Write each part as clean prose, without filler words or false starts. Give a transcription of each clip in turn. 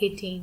18।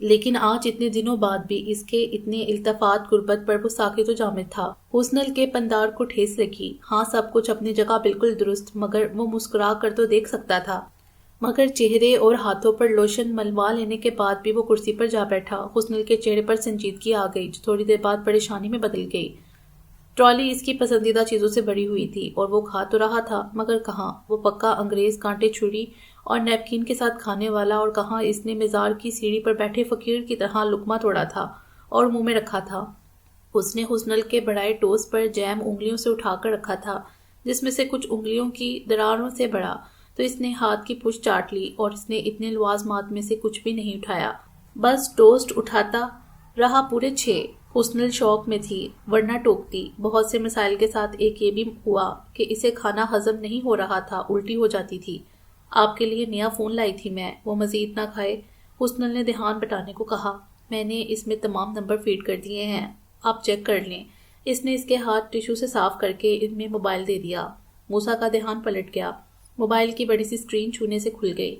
لیکن آج اتنے دنوں بعد بھی اس کے اتنے التفات غربت پر وہ ساکت و جامد تھا۔ حسنل کے پندار کو ٹھیس لگی۔ ہاں، سب کچھ اپنی جگہ بالکل درست، مگر وہ مسکرا کر تو دیکھ سکتا تھا۔ مگر چہرے اور ہاتھوں پر لوشن ملوا لینے کے بعد بھی وہ کرسی پر جا بیٹھا۔ حسنل کے چہرے پر سنجیدگی آ گئی جو تھوڑی دیر بعد پریشانی میں بدل گئی۔ ٹرالی اس کی پسندیدہ چیزوں سے بھری ہوئی تھی اور وہ کھا تو رہا تھا، مگر کہاں وہ پکا انگریز کانٹے چھری اور نیپکن کے ساتھ کھانے والا، اور کہاں اس نے مزار کی سیڑھی پر بیٹھے فقیر کی طرح لقمہ توڑا تھا اور منہ میں رکھا تھا۔ اس نے حسنل کے بڑھائے ٹوسٹ پر جیم انگلیوں سے اٹھا کر رکھا تھا، جس میں سے کچھ انگلیوں کی دراروں سے بڑا، تو اس نے ہاتھ کی پشت چاٹ لی اور اس نے اتنے لوازمات میں سے کچھ بھی نہیں اٹھایا، بس ٹوسٹ اٹھاتا رہا پورے 6۔ حسنل شوق میں تھی ورنہ ٹوکتی۔ بہت سے مسائل کے ساتھ ایک یہ بھی ہوا کہ اسے کھانا ہضم نہیں ہو رہا تھا، الٹی ہو جاتی تھی۔ آپ کے لیے نیا فون لائی تھی میں۔ وہ مزید نہ کھائے، حسنل نے دھیان بٹانے کو کہا۔ میں نے اس میں تمام نمبر فیڈ کر دیے ہیں، آپ چیک کر لیں۔ اس نے اس کے ہاتھ ٹشو سے صاف کر کے ان میں موبائل دے دیا۔ موسیٰ کا دھیان پلٹ گیا۔ موبائل کی بڑی سی اسکرین چھونے سے کھل گئی۔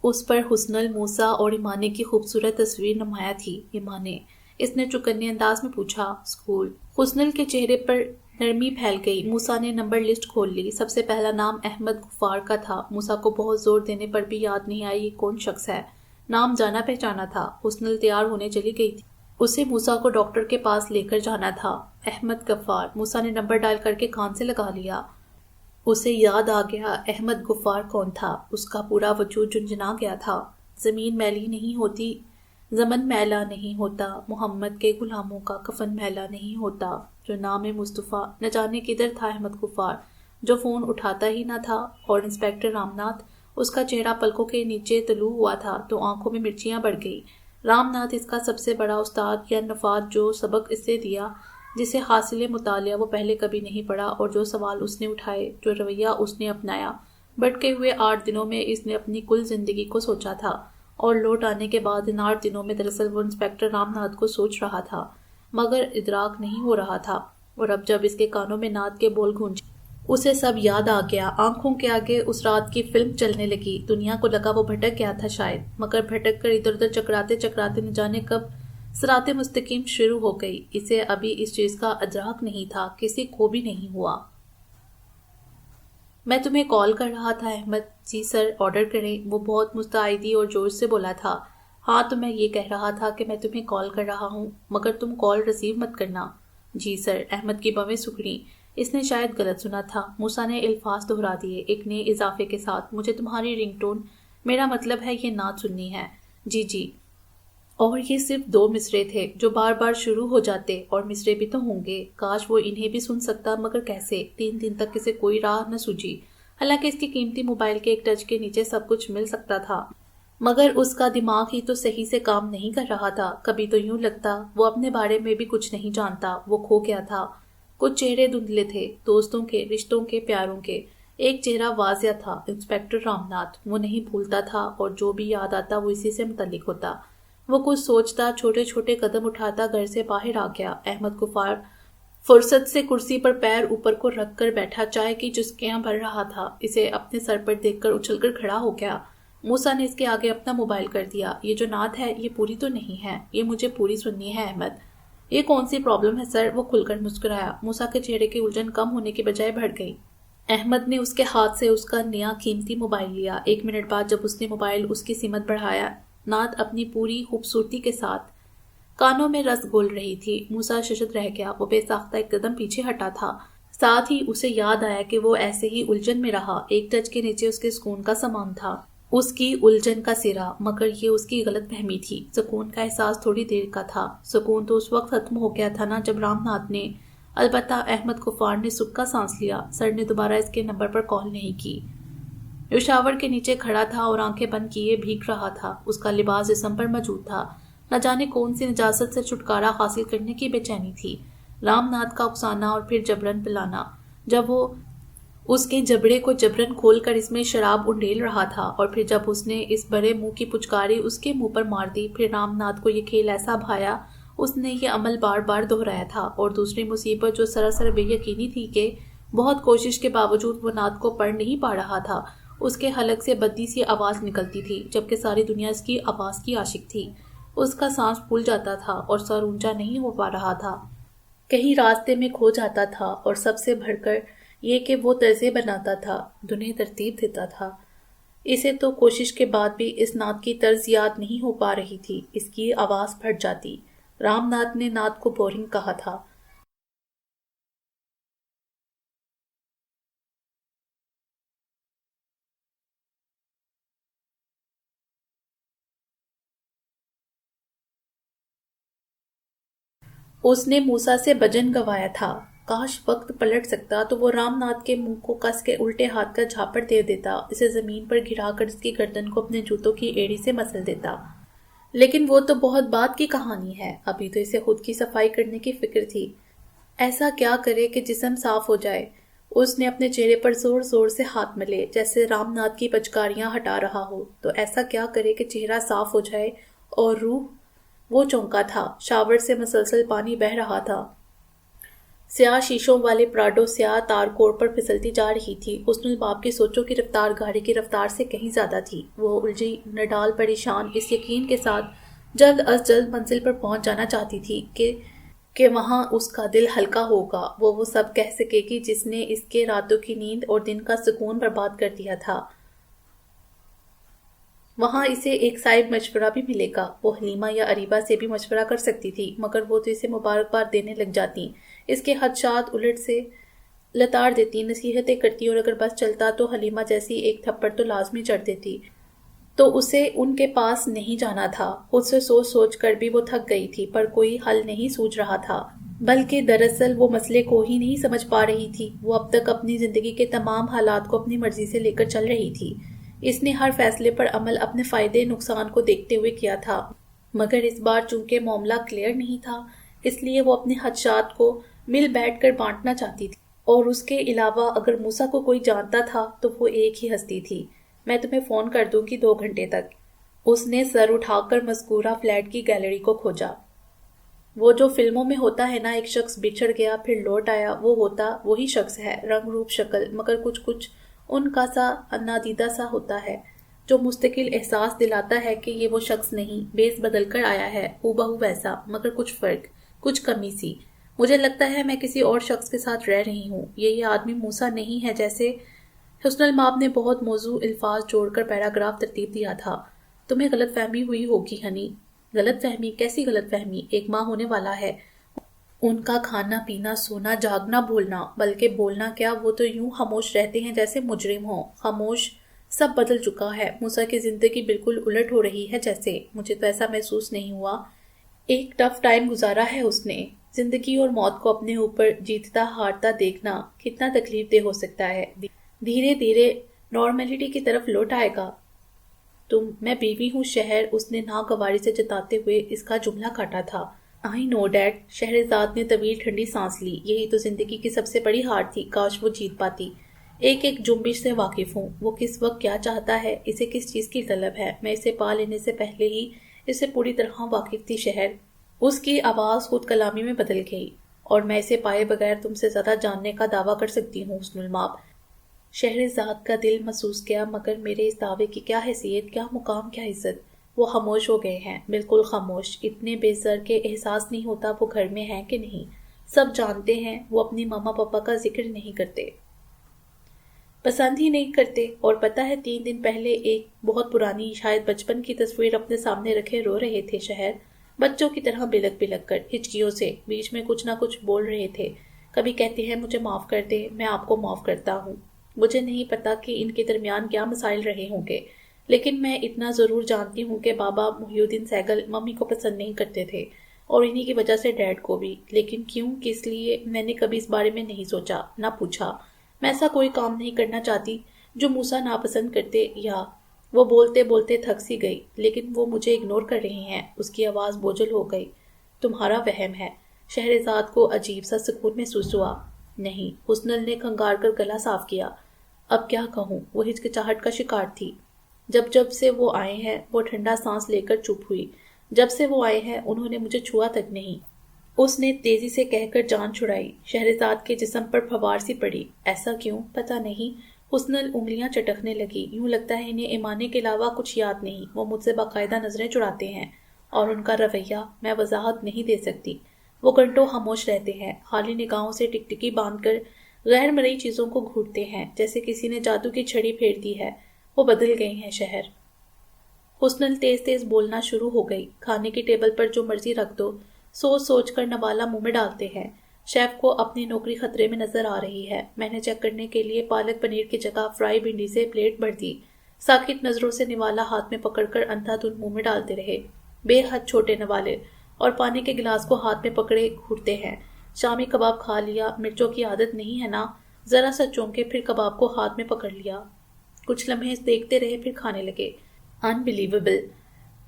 اس پر حسنل، موسیٰ اور ایمانے کی خوبصورت تصویر نمایاں تھی۔ ایمانے، اس نے چوکنے انداز میں پوچھا۔ اسکول۔ حسنل کے چہرے پر نرمی پھیل گئی۔ موسیٰ نے نمبر لسٹ کھول لی۔ سب سے پہلا نام احمد غفار کا تھا۔ موسیٰ کو بہت زور دینے پر بھی یاد نہیں آئی یہ کون شخص ہے۔ نام جانا پہچانا تھا۔ حسنل تیار ہونے چلی گئی تھی۔ اسے موسیٰ کو ڈاکٹر کے پاس لے کر جانا تھا۔ احمد غفار۔ موسیٰ نے نمبر ڈائل کر کے کان سے لگا لیا۔ اسے یاد آ گیا احمد غفار کون تھا۔ اس کا پورا وجود جنجنا گیا تھا۔ زمین میلی نہیں ہوتی، زمن میلا نہیں ہوتا، محمد کے غلاموں کا کفن میلا نہیں ہوتا۔ جو نام مصطفیٰ، نہ جانے کدھر تھا احمد غفار، جو فون اٹھاتا ہی نہ تھا۔ اور انسپکٹر رام ناتھ، اس کا چہرہ پلکوں کے نیچے طلوع ہوا تھا تو آنکھوں میں مرچیاں بڑھ گئی۔ رام ناتھ اس کا سب سے بڑا استاد یا نفاذ، جو سبق اسے دیا جسے حاصل مطالعہ وہ پہلے کبھی نہیں پڑھا، اور جو سوال اس نے اٹھائے، جو رویہ اس نے اپنایا۔ بھٹکے ہوئے 8 دنوں میں اس نے اپنی کل زندگی کو سوچا تھا، اور لوٹ آنے کے بعد ان 8 دنوں میں دراصل وہ انسپکٹر رام ناتھ کو سوچ رہا تھا، مگر ادراک نہیں ہو رہا تھا۔ اور اب جب اس کے کانوں میں ناتھ کے بول گونجے، اسے سب یاد آ گیا۔ آنکھوں کے آگے اس رات کی فلم چلنے لگی۔ دنیا کو لگا وہ بھٹک گیا تھا شاید، مگر بھٹک کر ادھر ادھر چکراتے چکراتے نہ جانے کب صراط مستقیم شروع ہو گئی۔ اسے ابھی اس چیز کا ادراک نہیں تھا، کسی کو بھی نہیں ہوا۔ میں تمہیں کال کر رہا تھا احمد۔ جی سر، آرڈر کریں۔ وہ بہت مستعدی اور جوش سے بولا تھا۔ ہاں، تو میں یہ کہہ رہا تھا کہ میں تمہیں کال کر رہا ہوں، مگر تم کال ریسیو مت کرنا۔ جی سر۔ احمد کی بویں سکڑیں۔ اس نے شاید غلط سنا تھا۔ موسیٰ نے الفاظ دہرا دیے ایک نئے اضافے کے ساتھ۔ مجھے تمہاری رنگ ٹون، میرا مطلب ہے یہ نعت سننی ہے۔ جی جی۔ اور یہ صرف 2 مصرے تھے جو بار بار شروع ہو جاتے، اور مصرے بھی تو ہوں گے۔ کاش وہ انہیں بھی سن سکتا، مگر کیسے؟ 3 دن تک اسے کوئی راہ نہ سوجی، حالانکہ اس کی قیمتی موبائل کے ایک ٹچ کے نیچے سب کچھ مل سکتا تھا، مگر اس کا دماغ ہی تو صحیح سے کام نہیں کر رہا تھا۔ کبھی تو یوں لگتا وہ اپنے بارے میں بھی کچھ نہیں جانتا، وہ کھو گیا تھا۔ کچھ چہرے دھندلے تھے، دوستوں کے، رشتوں کے، پیاروں کے۔ ایک چہرہ واضح تھا، انسپکٹر رام ناتھ۔ وہ نہیں بھولتا تھا، اور جو بھی یاد آتا وہ اسی سے متعلق ہوتا۔ وہ کچھ سوچتا، چھوٹے چھوٹے قدم اٹھاتا گھر سے باہر آ گیا۔ احمد غفار فرصت سے کرسی پر پیر اوپر کو رکھ کر بیٹھا، چائے کی چسکیاں بھر رہا تھا۔ اسے اپنے سر پر دیکھ کر اچھل کر کھڑا ہو گیا۔ موسیٰ نے اس کے آگے اپنا موبائل کر دیا۔ یہ جو نعت ہے یہ پوری تو نہیں ہے، یہ مجھے پوری سننی ہے احمد۔ یہ کون سی پرابلم ہے سر؟ وہ کھل کر مسکرایا۔ موسیٰ کے چہرے کی الجھن کم ہونے کے بجائے بڑھ گئی۔ احمد نے اس کے ہاتھ سے اس کا نیا قیمتی موبائل لیا۔ 1 منٹ بعد جب اس نے موبائل اس کی سمت بڑھایا، نعت اپنی پوری خوبصورتی کے ساتھ کانوں میں رس گھول رہی تھی۔ موسیٰ ششد رہ گیا۔ وہ بے ساختہ ایک قدم پیچھے ہٹا تھا۔ ساتھ ہی اسے یاد آیا کہ وہ ایسے ہی الجھن میں رہا۔ ایک ٹچ کے نیچے اس کے سکون کا سامان تھا، اس کی الجھن کا سرا، مگر یہ اس کی غلط فہمی تھی۔ سکون کا احساس تھوڑی دیر کا تھا۔ سکون تو اس وقت ختم ہو گیا تھا نا جب رام ناتھ نے، البتہ احمد غفار نے سکا سانس لیا۔ سر نے دوبارہ اس کے نمبر پر کال نہیں کی۔ پشاور کے نیچے کھڑا تھا اور آنکھیں بند کیے بھیگ رہا تھا۔ اس کا لباس جسم پر موجود تھا۔ نہ جانے کون سی نجاست سے چھٹکارا حاصل کرنے کی بے چینی تھی۔ رام ناتھ کا اکسانا اور پھر جبرن پلانا، جب وہ اس کے جبڑے کو جبرن کھول کر اس میں شراب انڈیل رہا تھا، اور پھر جب اس نے اس بڑے منہ کی پچکاری اس کے منہ پر مار دی، پھر رام ناتھ کو یہ کھیل ایسا بھایا، اس نے یہ عمل بار بار دہرایا تھا۔ اور دوسری مصیبت جو سراسر بے یقینی تھی کہ بہت کوشش کے باوجود وہ نعت کو پڑھ نہیں پا رہا تھا۔ اس کے حلق سے بدی سی آواز نکلتی تھی، جبکہ ساری دنیا اس کی آواز کی عاشق تھی۔ اس کا سانس پھول جاتا تھا اور سر اونچا نہیں ہو پا رہا تھا، کہیں راستے میں کھو جاتا تھا، اور سب سے بڑھ کر یہ کہ وہ طرزیں بناتا تھا، دنیں ترتیب دیتا تھا۔ اسے تو کوشش کے بعد بھی اس نعت کی طرز یاد نہیں ہو پا رہی تھی، اس کی آواز پھٹ جاتی۔ رام ناتھ نے نعت کو بورنگ کہا تھا۔ اس نے موسیٰ سے بجن گوایا تھا۔ کاش وقت پلٹ سکتا تو وہ رام ناتھ کے منہ کو کس کے الٹے ہاتھ کا جھاپڑ دے دیتا، اسے زمین پر گرا کر اس کی گردن کو اپنے جوتوں کی ایڑی سے مسل دیتا۔ لیکن وہ تو بہت بعد کی کہانی ہے، ابھی تو اسے خود کی صفائی کرنے کی فکر تھی۔ ایسا کیا کرے کہ جسم صاف ہو جائے؟ اس نے اپنے چہرے پر زور زور سے ہاتھ ملے جیسے رام ناتھ کی پچکاریاں ہٹا رہا ہو۔ تو ایسا کیا کرے کہ چہرہ صاف ہو جائے اور روح؟ وہ چونکا تھا، شاور سے مسلسل پانی بہہ رہا تھا۔ سیاہ شیشوں والے پراڈو سیاہ تار کوڑ پر پھسلتی جا رہی تھی۔ حسن الباب کی سوچوں کی رفتار گاڑی کی رفتار سے کہیں زیادہ تھی۔ وہ الجھی نڈال پریشان اس یقین کے ساتھ جلد از جلد منزل پر پہنچ جانا چاہتی تھی کہ وہاں اس کا دل ہلکا ہوگا، وہ سب کہہ سکے گی جس نے اس کے راتوں کی نیند اور دن کا سکون برباد کر دیا تھا۔ وہاں اسے ایک صاحب مشورہ بھی ملے گا۔ وہ حلیمہ یا اریبہ سے بھی مشورہ کر سکتی تھی، مگر وہ تو اسے مبارکباد دینے لگ جاتی، اس کے خدشات الٹ سے لتاڑ دیتی، نصیحتیں کرتی، اور اگر بس چلتا تو حلیمہ جیسی ایک تھپڑ تو لازمی چڑھ دیتی۔ تو اسے ان کے پاس نہیں جانا تھا۔ خود سے سوچ سوچ کر بھی وہ تھک گئی تھی، پر کوئی حل نہیں سوچ رہا تھا، بلکہ دراصل وہ مسئلے کو ہی نہیں سمجھ پا رہی تھی۔ وہ اب تک اپنی زندگی کے تمام حالات کو اپنی مرضی سے لے کر چل رہی تھی۔ اس نے ہر فیصلے پر عمل اپنے فائدے نقصان کو دیکھتے ہوئے کیا تھا، مگر اس بار چونکہ معاملہ کلیئر نہیں تھا، اس لیے وہ اپنے خدشات کو مل بیٹھ کر بانٹنا چاہتی تھی۔ اور اس کے علاوہ اگر موسیٰ کو کوئی جانتا تھا تو وہ ایک ہی ہستی تھی۔ میں تمہیں فون کر دوں گی 2 گھنٹے تک۔ اس نے سر اٹھا کر مذکورہ فلیٹ کی گیلری کو کھوجا۔ وہ جو فلموں میں ہوتا ہے نا، ایک شخص بچھڑ گیا پھر لوٹ آیا، وہ ہوتا وہی شخص ہے، رنگ روپ شکل، مگر کچھ ان کا سا نادیدہ سا ہوتا ہے جو مستقل احساس دلاتا ہے کہ یہ وہ شخص نہیں، بیس بدل کر آیا ہے، ہو بہو ویسا، مگر کچھ فرق، کچھ کمی سی۔ مجھے لگتا ہے میں کسی اور شخص کے ساتھ رہ رہی ہوں، یہ آدمی موسیٰ نہیں ہے جیسے۔ حسن المآب نے بہت موزوں الفاظ جوڑ کر پیراگراف ترتیب دیا تھا۔ تمہیں غلط فہمی ہوئی ہوگی ہنی۔ غلط فہمی؟ کیسی غلط فہمی؟ ایک ماہ ہونے والا ہے، ان کا کھانا پینا سونا جاگنا بولنا، بلکہ بولنا کیا، وہ تو یوں خاموش رہتے ہیں جیسے مجرم ہوں۔ خاموش؟ سب بدل چکا ہے، موسیٰ کی زندگی بالکل الٹ ہو رہی ہے جیسے۔ مجھے تو ایسا محسوس نہیں ہوا۔ ایک ٹف ٹائم گزارا ہے اس نے۔ زندگی اور موت کو اپنے اوپر جیتتا ہارتا دیکھنا کتنا تکلیف دہ ہو سکتا ہے۔ دھیرے دھیرے نارملٹی کی طرف لوٹ آئے گا۔ میں بیوی ہوں شہر، اس نے ناگواری سے جتاتے ہوئے اس کا جملہ کاٹا تھا۔ آئی نو ڈیڈ، شہرزاد نے طویل ٹھنڈی سانس لی۔ یہی تو زندگی کی سب سے بڑی ہار تھی، کاش وہ جیت پاتی۔ ایک جنبش سے واقف ہوں، وہ کس وقت کیا چاہتا ہے، اسے کس چیز کی طلب ہے، میں اسے پا لینے سے پہلے ہی اسے پوری طرح واقف تھی شہر۔ اس کی آواز خود کلامی میں بدل گئی۔ اور میں اسے پائے بغیر تم سے زیادہ جاننے کا دعویٰ کر سکتی ہوں حسن المآب۔ شہرزاد کا دل محسوس کیا، مگر میرے اس دعوے کی کیا حیثیت، کیا مقام، کیا عزت۔ وہ خاموش ہو گئے ہیں، بالکل خاموش، اتنے بے زر کے احساس نہیں ہوتا وہ گھر میں ہیں کہ نہیں۔ سب جانتے ہیں وہ اپنی ماما پاپا کا ذکر نہیں کرتے، پسند ہی نہیں کرتے، اور پتہ ہے 3 دن پہلے ایک بہت پرانی شاید بچپن کی تصویر اپنے سامنے رکھے رو رہے تھے شہر، بچوں کی طرح بلک بلک کر، ہچکیوں سے، بیچ میں کچھ نہ کچھ بول رہے تھے۔ کبھی کہتے ہیں مجھے معاف کر دے، میں آپ کو معاف کرتا ہوں۔ مجھے نہیں پتا کہ ان کے درمیان کیا مسائل رہے ہوں گے، لیکن میں اتنا ضرور جانتی ہوں کہ بابا محی الدین سہگل ممی کو پسند نہیں کرتے تھے، اور انہی کی وجہ سے ڈیڈ کو بھی۔ لیکن کیوں، کس لیے، میں نے کبھی اس بارے میں نہیں سوچا، نہ پوچھا۔ میں ایسا کوئی کام نہیں کرنا چاہتی جو موسیٰ ناپسند کرتے، یا وہ بولتے بولتے تھک سی گئی۔ لیکن وہ مجھے اگنور کر رہے ہیں۔ اس کی آواز بوجھل ہو گئی۔ تمہارا وہم ہے۔ شہرزاد کو عجیب سا سکون محسوس ہوا۔ نہیں، حسنل نے کھنگار کر گلا صاف کیا۔ اب کیا کہوں، وہ ہچکچاہٹ کا شکار تھی۔ جب سے وہ آئے ہیں، وہ ٹھنڈا سانس لے کر چپ ہوئی۔ جب سے وہ آئے ہیں انہوں نے مجھے چھوا تک نہیں۔ اس نے تیزی سے کہہ کر جان چھڑائی۔ شہرزاد کے جسم پر پھوار سی پڑی۔ ایسا کیوں؟ پتہ نہیں۔ حسنل انگلیاں چٹکنے لگی۔ یوں لگتا ہے انہیں ایمانے کے علاوہ کچھ یاد نہیں۔ وہ مجھ سے باقاعدہ نظریں چڑھاتے ہیں اور ان کا رویہ میں وضاحت نہیں دے سکتی۔ وہ گھنٹوں خاموش رہتے ہیں، خالی نگاہوں سے ٹکٹکی باندھ کر غیر مرئی چیزوں کو گھورتے ہیں، جیسے کسی نے جادو کی چھڑی پھیر دی ہے۔ وہ بدل گئے ہیں شہر۔ حسن تیز تیز بولنا شروع ہو گئی۔ کھانے کی ٹیبل پر جو مرضی رکھ دو، سوچ سوچ کر نوالا منہ میں ڈالتے ہیں۔ شیف کو اپنی نوکری خطرے میں نظر آ رہی ہے۔ میں نے چیک کرنے کے لیے پالک پنیر کی جگہ فرائی بھنڈی سے پلیٹ بھر دی۔ ساکت نظروں سے نوالا ہاتھ میں پکڑ کر اندھا دھند منہ میں ڈالتے رہے۔ بے حد چھوٹے نوالے، اور پانی کے گلاس کو ہاتھ میں پکڑے گھورتے ہیں۔ شامی کباب کھا لیا، مرچوں کی عادت نہیں ہے نا؟ ذرا سا چونکے پھر کباب کو ہاتھ میں پکڑ لیا۔ کچھ لمحے دیکھتے رہے پھر کھانے لگے۔ انبلیویبل۔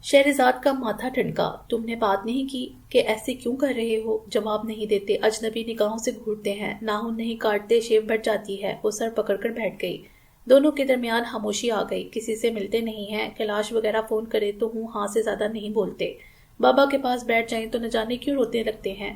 شہرزاد کا ماتھا ٹھنکا۔ تم نے بات نہیں کی کہ ایسے کیوں کر رہے ہو؟ جواب نہیں دیتے، اجنبی نگاہوں سے گھورتے ہیں، ناخن نہیں کاٹتے، شیو بھٹ جاتی ہے۔ وہ سر پکڑ کر بیٹھ گئی۔ دونوں کے درمیان خاموشی آ گئی۔ کسی سے ملتے نہیں ہیں، کیلاش وغیرہ فون کرے تو ہوں ہاں سے زیادہ نہیں بولتے۔ بابا کے پاس بیٹھ جائیں تو نہ جانے کیوں روتے لگتے ہیں۔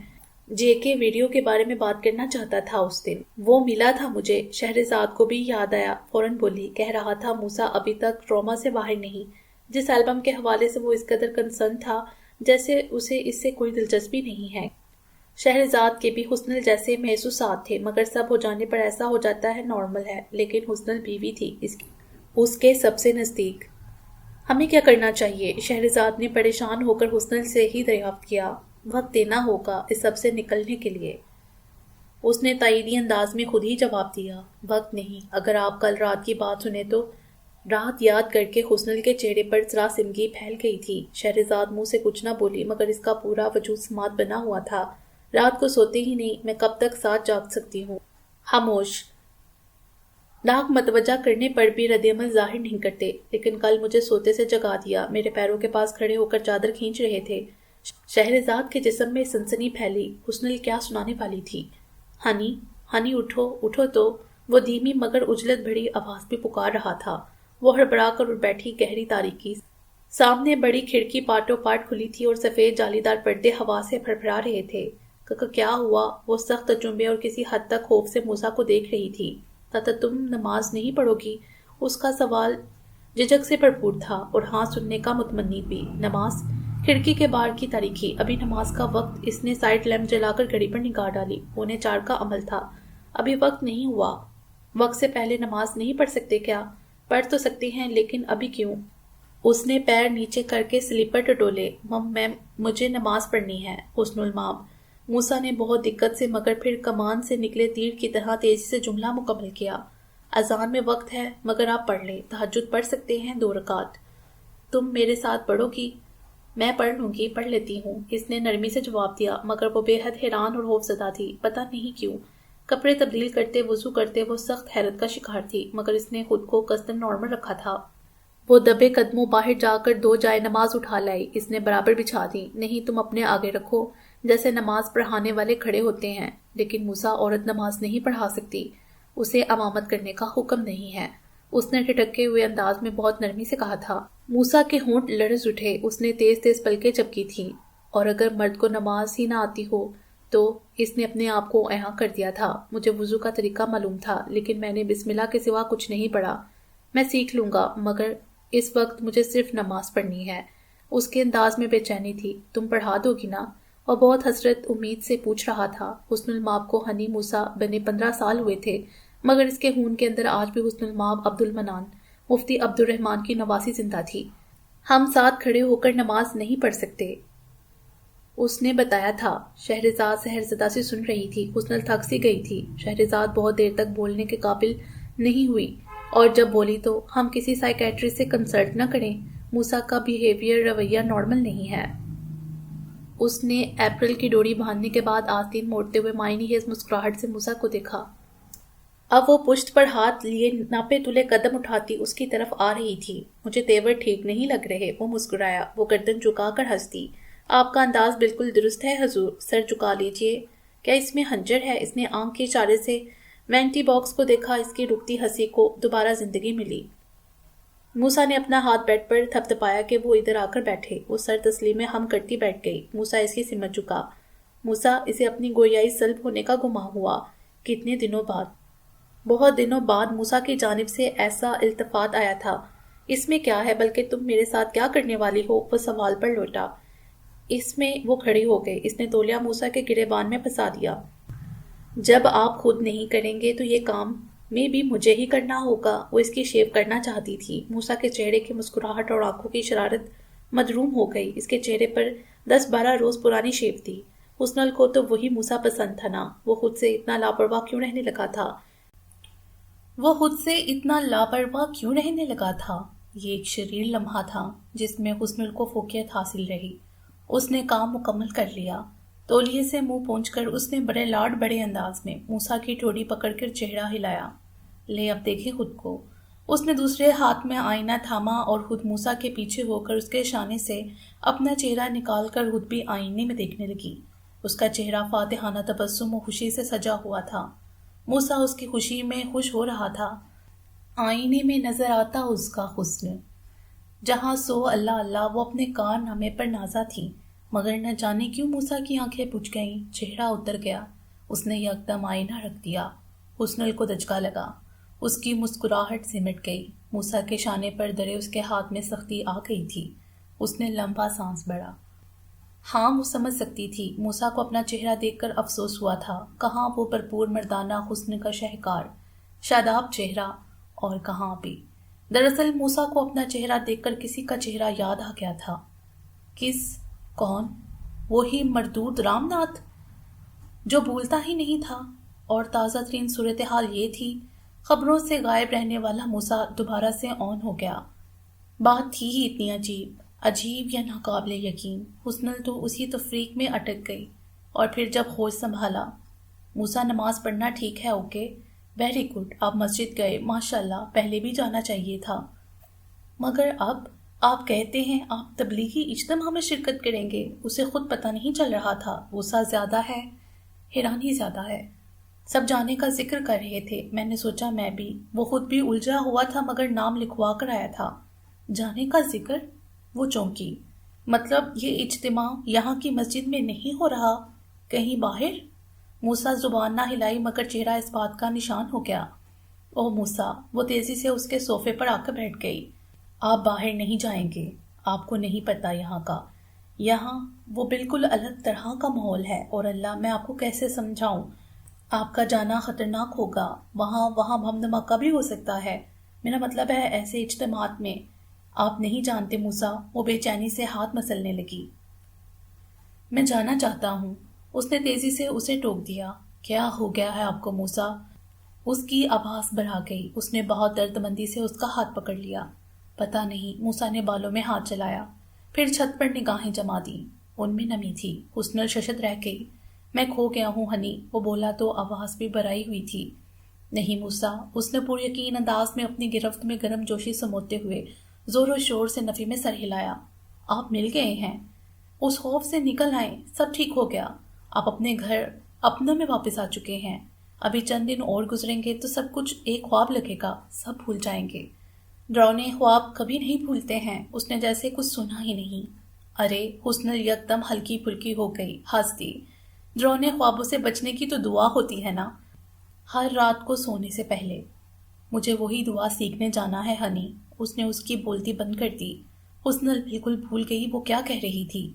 جے کے ویڈیو کے بارے میں بات کرنا چاہتا تھا اس دن، وہ ملا تھا مجھے۔ شہرزاد کو بھی یاد آیا، فوراً بولی، کہہ رہا تھا موسیٰ ابھی تک ٹراما سے باہر نہیں۔ جس البم کے حوالے سے وہ اس قدر کنسرن تھا، جیسے اسے اس سے کوئی دلچسپی نہیں ہے۔ شہرزاد کے بھی حسن جیسے محسوسات تھے، مگر سب ہو جانے پر ایسا ہو جاتا ہے نارمل ہے، لیکن حسن بیوی تھی اس کے سب سے نزدیک۔ ہمیں کیا کرنا چاہیے؟ شہرزاد نے پریشان ہو کر حسن سے ہی دریافت کیا۔ وقت دینا ہوگا اس سب سے نکلنے کے لیے۔ اس نے تائیدی انداز میں خود ہی جواب دیا۔ وقت نہیں، اگر آپ کل رات کی بات سنیں تو۔ رات یاد کر کے حسن کے چہرے پر ذرا سمگی پھیل گئی تھی۔ شہرزاد منہ سے کچھ نہ بولی، مگر اس کا پورا وجود سماعت بنا ہوا تھا۔ رات کو سوتے ہی نہیں، میں کب تک ساتھ جاگ سکتی ہوں؟ خاموش۔ ناک متوجہ کرنے پر بھی رد عمل ظاہر نہیں کرتے، لیکن کل مجھے سوتے سے جگا دیا۔ میرے پیروں کے پاس کھڑے ہو کر چادر کھینچ رہے تھے۔ شہرزاد کے جسم میں سنسنی پھیلی۔ حسن کیا سنانے والی تھی؟ ہنی، ہنی اٹھو، اٹھو تو۔ وہ دھیمی مگر عجلت بھری آواز میں پکار رہا تھا۔ وہ ہڑبڑا کر اٹھ بیٹھی۔ گہری تاریکی، سامنے بڑی کھڑکی پارٹوں پارٹ کھلی تھی اور سفید جالی دار پردے ہوا سے پھڑپھڑا رہے تھے۔ کیا ہوا؟ وہ سخت تجمبے اور کسی حد تک خوف سے موسیٰ کو دیکھ رہی تھی۔ تاتا تم نماز نہیں پڑھو گی؟ اس کا سوال جھجک سے بھرپور تھا اور ہاں سننے کا متمنی بھی۔ نماز؟ کھڑکی کے باہر کی تاریکی، ابھی نماز کا وقت؟ اس نے سائڈ لیمپ جلا کر گھڑی پر نگاہ ڈالی۔ 3:45 کا عمل تھا، ابھی وقت نہیں ہوا۔ وقت سے پہلے نماز نہیں پڑھ سکتے کیا؟ پڑھ تو سکتے ہیں، لیکن ابھی کیوں؟ اس نے پیر نیچے کر کے سلیپر ٹٹولے۔ مجھے نماز پڑھنی ہے۔ حسن المآب۔ موسیٰ نے بہت دقت سے مگر پھر کمان سے نکلے تیر کی طرح تیزی سے جملہ مکمل کیا۔ اذان میں وقت ہے، مگر آپ پڑھ لیں۔ تہجد پڑھ سکتے ہیں 2 رکعت۔ تم میرے ساتھ پڑھو گی؟ میں پڑھ لوں گی، پڑھ لیتی ہوں، اس نے نرمی سے جواب دیا، مگر وہ بے حد حیران اور خوف زدہ تھی، پتہ نہیں کیوں۔ کپڑے تبدیل کرتے، وضو کرتے وہ سخت حیرت کا شکار تھی، مگر اس نے خود کو قصداً نارمل رکھا تھا۔ وہ دبے قدموں باہر جا کر 2 جائے نماز اٹھا لائی۔ اس نے برابر بچھا دی۔ نہیں، تم اپنے آگے رکھو، جیسے نماز پڑھانے والے کھڑے ہوتے ہیں۔ لیکن موسیٰ، عورت نماز نہیں پڑھا سکتی، اسے امامت کرنے کا حکم نہیں ہے، اس نے ٹھٹکے ہوئے انداز میں بہت نرمی سے کہا تھا۔ موسیٰ کے ہونٹ لرز اٹھے۔ اس نے تیز تیز پلکیں جھپکی تھیں۔ اور اگر مرد کو نماز ہی نہ آتی ہو تو؟ اس نے اپنے آپ کو احاں کر دیا تھا۔ مجھے وضو کا طریقہ معلوم تھا، لیکن میں نے بسم اللہ کے سوا کچھ نہیں پڑھا۔ میں سیکھ لوں گا، مگر اس وقت مجھے صرف نماز پڑھنی ہے۔ اس کے انداز میں بے چینی تھی۔ تم پڑھا دو گی نا؟ اور بہت حسرت امید سے پوچھ رہا تھا۔ حسن المآب کو ہنی موسیٰ بنے 15 سال ہوئے تھے، مگر اس کے خون کے اندر آج بھی حسن المآب عبد المنان مفتی عبد الرحمن کی نواسی زندہ تھی۔ ہم ساتھ کھڑے ہو کر نماز نہیں پڑھ سکتے، اس نے بتایا تھا۔ شہرزاد سحرزدہ سے سن رہی تھی۔ حسن تھک سی گئی تھی۔ شہرزاد بہت دیر تک بولنے کے قابل نہیں ہوئی، اور جب بولی تو ہم کسی سائیکیٹرسٹ سے کنسلٹ نہ کریں؟ موسیٰ کا بیہیویئر، رویہ نارمل نہیں ہے۔ اس نے اپریل کی ڈوری باندھنے کے بعد آستین موڑتے ہوئے معنی خیز مسکراہٹ سے موسیٰ کو دیکھا۔ اب وہ پشت پر ہاتھ لیے ناپے تلے قدم اٹھاتی اس کی طرف آ رہی تھی۔ مجھے تیور ٹھیک نہیں لگ رہے، وہ مسکرایا۔ وہ گردن جھکا کر ہنس دی۔ آپ کا انداز بالکل درست ہے حضور، سر جھکا لیجئے۔ کیا اس میں خنجر ہے؟ اس نے آنکھ کے اشارے سے وینٹی باکس کو دیکھا۔ اس کی رکتی ہنسی کو دوبارہ زندگی ملی۔ موسیٰ نے اپنا ہاتھ بیڈ پر تھپ تھپایا کہ وہ ادھر آ کر بیٹھے۔ وہ سر تسلیم میں ہم کرتی بیٹھ گئی۔ موسیٰ اس کی سمت چکا۔ موسیٰ، اسے اپنی گویائی سلب ہونے کا گمان ہوا۔ کتنے دنوں بعد؟ بہت دنوں بعد موسیٰ کی جانب سے ایسا التفات آیا تھا۔ اس میں کیا ہے، بلکہ تم میرے ساتھ کیا کرنے والی ہو؟ وہ سوال پر لوٹا۔ اس میں وہ کھڑی ہو گئی. اس نے تولیہ موسیٰ کے گریبان میں پھنسا دیا. جب آپ خود نہیں کریں گے تو یہ کام میں بھی مجھے ہی کرنا ہوگا. وہ اس کی شیو کرنا چاہتی تھی. موسیٰ کے چہرے کی مسکراہٹ اور آنکھوں کی شرارت مدروم ہو گئی. اس کے چہرے پر 10-12 روز پرانی شیو تھی. حسنل کو تو وہی موسیٰ پسند تھا نا. وہ خود سے اتنا لاپرواہ کیوں رہنے لگا تھا؟ یہ ایک شریر لمحہ تھا جس میں حسنل کو فوقیت حاصل رہی. اس نے کام مکمل کر لیا. تولیے سے منہ پونچھ کر اس نے بڑے لاڈ بڑے انداز میں موسیٰ کی ٹھوڑی پکڑ کر چہرہ ہلایا. لے اب دیکھیں خود کو. اس نے دوسرے ہاتھ میں آئینہ تھاما اور خود موسیٰ کے پیچھے ہو کر اس کے شانے سے اپنا چہرہ نکال کر خود بھی آئینے میں دیکھنے لگی. اس کا چہرہ فاتحانہ تبسم و خوشی سے سجا ہوا تھا. موسیٰ اس کی خوشی میں خوش ہو رہا تھا. آئینے میں نظر آتا اس کا حسن. جہاں سو اللہ اللہ وہ اپنے کارنامے پر نازا تھی. مگر نہ جانے کیوں موسیٰ کی آنکھیں بجھ گئیں. چہرہ اتر گیا. اس نے یکدم آئینہ رکھ دیا. حسنل کو دھچکا لگا. اس کی مسکراہٹ سمٹ گئی. موسیٰ کے شانے پر درے اس کے ہاتھ میں سختی آ گئی تھی. اس نے لمبا سانس بھرا. ہاں وہ سمجھ سکتی تھی. موسیٰ کو اپنا چہرہ دیکھ کر افسوس ہوا تھا. کہاں وہ بھرپور مردانہ حسن کا شہکار شاداب چہرہ اور کہاں بھی. دراصل موسیٰ کو اپنا چہرہ دیکھ کر کسی کا چہرہ یاد آ گیا تھا. کون؟ وہی مردود رام ناتھ جو بھولتا ہی نہیں تھا. اور تازہ ترین صورتحال یہ تھی خبروں سے غائب رہنے والا موسیٰ دوبارہ سے آن ہو گیا. بات تھی ہی اتنی عجیب یا ناقابل یقین. حسنل تو اسی تفریق میں اٹک گئی. اور پھر جب ہوش سنبھالا. موسیٰ نماز پڑھنا ٹھیک ہے؟ Okay very good. آپ مسجد گئے ماشاء اللہ. پہلے بھی جانا چاہیے تھا. مگر اب آپ کہتے ہیں آپ تبلیغی اجتماع میں شرکت کریں گے. اسے خود پتہ نہیں چل رہا تھا. غصہ زیادہ ہے، حیرانی زیادہ ہے. سب جانے کا ذکر کر رہے تھے. میں نے سوچا میں بھی. وہ خود بھی الجھا ہوا تھا مگر نام لکھوا کر آیا تھا. جانے کا ذکر؟ وہ چونکی. مطلب یہ اجتماع یہاں کی مسجد میں نہیں ہو رہا، کہیں باہر؟ موسیٰ زبان نہ ہلائی مگر چہرہ اس بات کا نشان ہو گیا. او موسیٰ. وہ تیزی سے اس کے صوفے پر آ کر بیٹھ گئی. آپ باہر نہیں جائیں گے. آپ کو نہیں پتا یہاں کا. یہاں وہ بالکل الگ طرح کا ماحول ہے. اور اللہ میں آپ کو کیسے سمجھاؤں. آپ کا جانا خطرناک ہوگا. وہاں بم دھماکہ بھی ہو سکتا ہے. میرا مطلب ہے ایسے اجتماعات میں. آپ نہیں جانتے موسیٰ. وہ بے چینی سے ہاتھ مسلنے لگی. میں جانا چاہتا ہوں. اس نے تیزی سے اسے ٹوک دیا. کیا ہو گیا ہے آپ کو موسیٰ؟ اس کی آواز بڑھا گئی. اس نے بہت درد مندی سے اس کا ہاتھ پکڑ لیا. پتہ نہیں. موسیٰ نے بالوں میں ہاتھ چلایا. پھر چھت پر نگاہیں جما دیں. ان میں نمی تھی. حسنل ششد رہ گئی. میں کھو گیا ہوں ہنی. وہ بولا تو آواز بھی بھرائی ہوئی تھی. نہیں موسیٰ. اس نے پر یقین انداز میں اپنی گرفت میں گرم جوشی سموتے ہوئے زور و شور سے نفی میں سر ہلایا. آپ مل گئے ہیں. اس خوف سے نکل آئیں. سب ٹھیک ہو گیا. آپ اپنے گھر اپنوں میں واپس آ چکے ہیں. ابھی چند دن اور گزریں گے تو سب کچھ ایک خواب لگے گا. سب بھول جائیں گے. ڈراؤنے خواب کبھی نہیں بھولتے ہیں. اس نے جیسے کچھ سنا ہی نہیں. ارے حسنل یکدم ہلکی پھلکی ہو گئی. ہنس دی. ڈراؤنے خوابوں سے بچنے کی تو دعا ہوتی ہے نا ہر رات کو سونے سے پہلے. مجھے وہی دعا سیکھنے جانا ہے ہنی. اس نے اس کی بولتی بند کر دی. حسنل بالکل بھول گئی وہ کیا کہہ رہی تھی.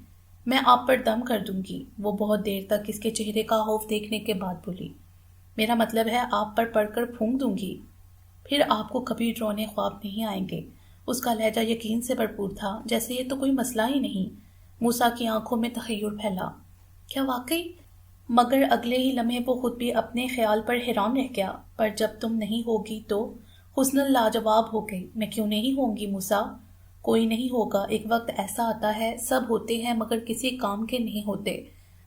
میں آپ پر دم کر دوں گی. وہ بہت دیر تک اس کے چہرے کا خوف دیکھنے کے بعد بولی. میرا مطلب ہے آپ پر پڑھ کر پھونک دوں گی. پھر آپ کو کبھی ڈراؤنے خواب نہیں آئیں گے. اس کا لہجہ یقین سے بھرپور تھا جیسے یہ تو کوئی مسئلہ ہی نہیں. موسیٰ کی آنکھوں میں تحیر پھیلا. کیا واقعی؟ مگر اگلے ہی لمحے وہ خود بھی اپنے خیال پر حیران رہ گیا. پر جب تم نہیں ہوگی تو؟ حسنل لاجواب ہو گئی. میں کیوں نہیں ہوں گی موسیٰ؟ کوئی نہیں ہوگا. ایک وقت ایسا آتا ہے سب ہوتے ہیں مگر کسی کام کے نہیں ہوتے.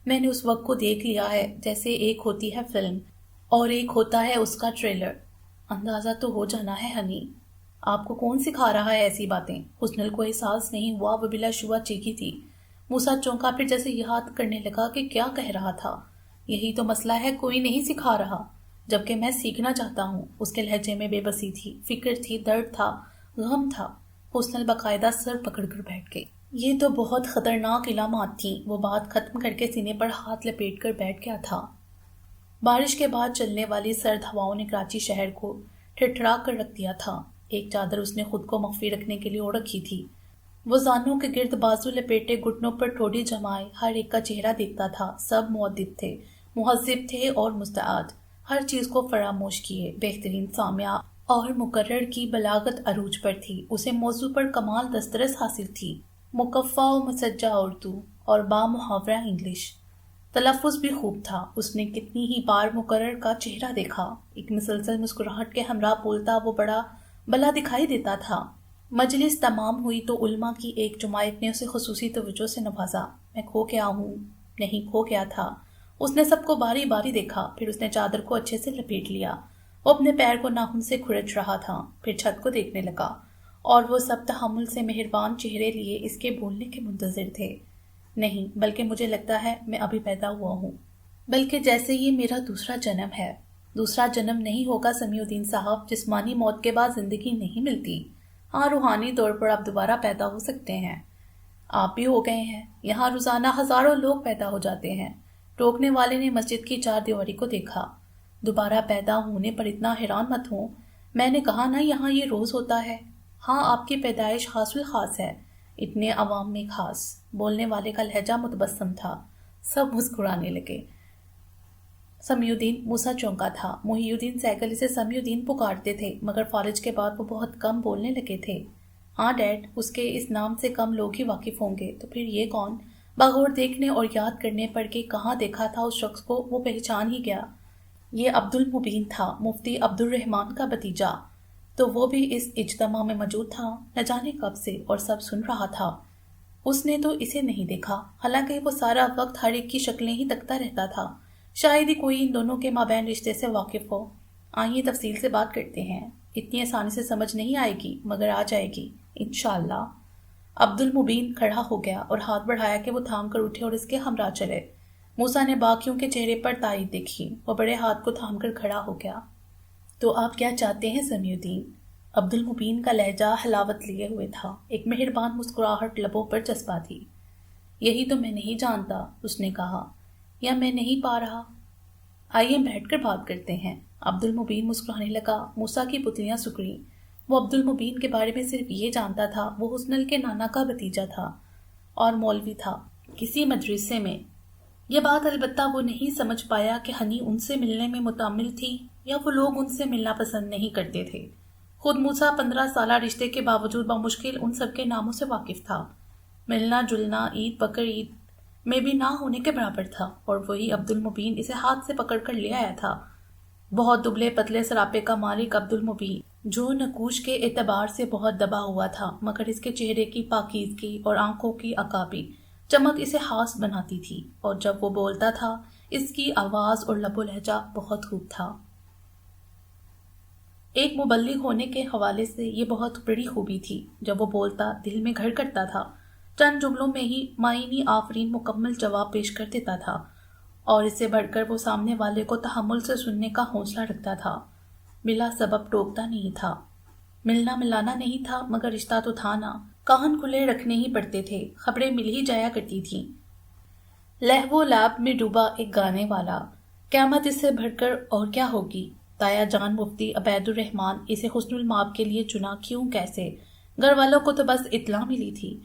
میں نے اس وقت کو دیکھ لیا ہے جیسے ایک ہوتی ہے فلم اور ایک ہوتا ہے اس کا ٹریلر. اندازہ تو ہو جانا ہے ہنی. آپ کو کون سکھا رہا ہے ایسی باتیں؟ حسنل کو احساس نہیں ہوا وہ بلا شبہ چیخی تھی. موسیٰ چونکا پھر جیسے یاد کرنے لگا کہ کیا کہہ رہا تھا. یہی تو مسئلہ ہے کوئی نہیں سکھا رہا جبکہ میں سیکھنا چاہتا ہوں. اس کے لہجے میں بے بسی تھی، فکر تھی، درد تھا، غم تھا. حسنل باقاعدہ سر پکڑ کر بیٹھ گئی. یہ تو بہت خطرناک علامات تھیں. وہ بات ختم کر کے سینے پر ہاتھ لپیٹ کر بیٹھ گیا تھا. بارش کے بعد چلنے والی سرد ہواؤں نے کراچی شہر کو ٹھٹھڑا کر رکھ دیا تھا. ایک چادر اس نے خود کو مخفی رکھنے کے لیے اوڑھ رکھی تھی. وہ زانوں کے گرد بازو لپیٹے گھٹنوں پر ٹھوڑی جمائے ہر ایک کا چہرہ دیکھتا تھا. سب مؤدب تھے، مہذب تھے اور مستعد، ہر چیز کو فراموش کیے. بہترین سامعہ اور مقرر کی بلاغت عروج پر تھی. اسے موضوع پر کمال دسترس حاصل تھی. مکفّا و مسجع اردو اور با محاورہ انگلش. تلفظ بھی خوب تھا. اس نے کتنی ہی بار مقرر کا چہرہ دیکھا. ایک مسلسل مسکراہٹ کے ہمراہ بولتا وہ بڑا بھلا دکھائی دیتا تھا. مجلس تمام ہوئی تو علماء کی ایک جماعت نے اسے خصوصی توجہ سے نوازا. میں کھو گیا ہوں. نہیں، کھو گیا تھا. اس نے سب کو باری باری دیکھا، پھر اس نے چادر کو اچھے سے لپیٹ لیا. وہ اپنے پیر کو ناخن سے کھرچ رہا تھا، پھر چھت کو دیکھنے لگا، اور وہ سب تحمل سے مہربان چہرے لیے اس کے بولنے کے منتظر تھے. نہیں، بلکہ مجھے لگتا ہے میں ابھی پیدا ہوا ہوں، بلکہ جیسے یہ میرا دوسرا جنم ہے. دوسرا جنم نہیں ہوگا سمیع الدین صاحب. جسمانی موت کے بعد زندگی نہیں ملتی. ہاں، روحانی طور پر آپ دوبارہ پیدا ہو سکتے ہیں. آپ بھی ہو گئے ہیں. یہاں روزانہ ہزاروں لوگ پیدا ہو جاتے ہیں. ٹوکنے والے نے مسجد کی چار دیواری کو دیکھا. دوبارہ پیدا ہونے پر اتنا حیران مت ہوں. میں نے کہا نا، یہاں یہ روز ہوتا ہے. ہاں، آپ کی پیدائش خاص الخاص ہے، اتنے عوام میں خاص. بولنے والے کا لہجہ متبسم تھا. سب مسکرانے لگے. سمیع الدین موسیٰ چونکا تھا. محی الدین سیگل اسے سمیع الدین پکارتے تھے، مگر فالج کے بعد وہ بہت کم بولنے لگے تھے. ہاں ڈیڈ، اس کے اس نام سے کم لوگ ہی واقف ہوں گے. تو پھر یہ کون؟ بغور دیکھنے اور یاد کرنے پر کہ کہاں دیکھا تھا اس شخص کو، وہ پہچان ہی گیا. یہ عبد المبین تھا، مفتی عبد الرحمان کا بھتیجا. تو وہ بھی اس اجتماع میں موجود تھا، نہ جانے کب سے، اور سب سن رہا تھا. اس نے تو اسے نہیں دیکھا، حالانکہ وہ سارا وقت ہر ایک کی شکلیں ہی تکتا رہتا تھا. شاید ہی کوئی ان دونوں کے مابین رشتے سے واقف ہو. آئیے تفصیل سے بات کرتے ہیں. اتنی آسانی سے سمجھ نہیں آئے گی، مگر آ جائے گی انشاءاللہ. عبد المبین کھڑا ہو گیا اور ہاتھ بڑھایا کہ وہ تھام کر اٹھے اور اس کے ہمراہ چلے. موسیٰ نے باقیوں کے چہرے پر تائید دیکھی. وہ بڑے ہاتھ کو تھام کر کھڑا ہو گیا. تو آپ کیا چاہتے ہیں سمیع الدین؟ عبد المبین کا لہجہ حلاوت لیے ہوئے تھا. ایک مہربان مسکراہٹ لبوں پر چسپا تھی. یہی تو میں نہیں جانتا، اس نے کہا، یا میں نہیں پا رہا. آئیے بیٹھ کر بات کرتے ہیں. عبد المبین مسکرانے لگا. موسیٰ کی پتلیاں سکڑیں. وہ عبد المبین کے بارے میں صرف یہ جانتا تھا وہ حسنل کے نانا کا بھتیجا تھا اور مولوی تھا کسی مدرسے میں. یہ بات البتہ وہ نہیں سمجھ پایا کہ ہنی ان سے ملنے میں متعمل تھی یا وہ لوگ ان سے ملنا پسند نہیں کرتے تھے. خود موسیٰ 15 سالہ رشتے کے باوجود بمشکل ان سب کے ناموں سے واقف تھا. ملنا جلنا عید بقر عید میں بھی نہ ہونے کے برابر تھا، اور وہی عبد المبین اسے ہاتھ سے پکڑ کر لے آیا تھا. بہت دبلے پتلے سراپے کا مالک عبد المبین، جو نقوش کے اعتبار سے بہت دبا ہوا تھا، مگر اس کے چہرے کی پاکیزگی اور آنکھوں کی عقابی چمک اسے خاص بناتی تھی، اور جب وہ بولتا تھا اس کی آواز اور لب و لہجہ بہت خوب تھا. ایک مبلغ ہونے کے حوالے سے یہ بہت بڑی خوبی تھی. جب وہ بولتا دل میں گھر کرتا تھا. چند جملوں میں ہی معنی آفرین مکمل جواب پیش کر دیتا تھا، اور اس سے بڑھ کر وہ سامنے والے کو تحمل سے سننے کا حوصلہ رکھتا تھا. بلا سبب ٹوکتا نہیں تھا. ملنا ملانا نہیں تھا، مگر رشتہ تو تھا نا. کان کھلے رکھنے ہی پڑتے تھے. خبریں مل ہی جایا کرتی تھیں. لہو و لعب میں ڈوبا ایک گانے والا. قیامت اس سے بڑھ کر اور کیا ہوگی. تایا جان مفتی عبید الرحمان اسے حسن المآب کے لیے چنا کیوں کیسے؟ گھر والوں کو تو بس اطلاع ملی تھی.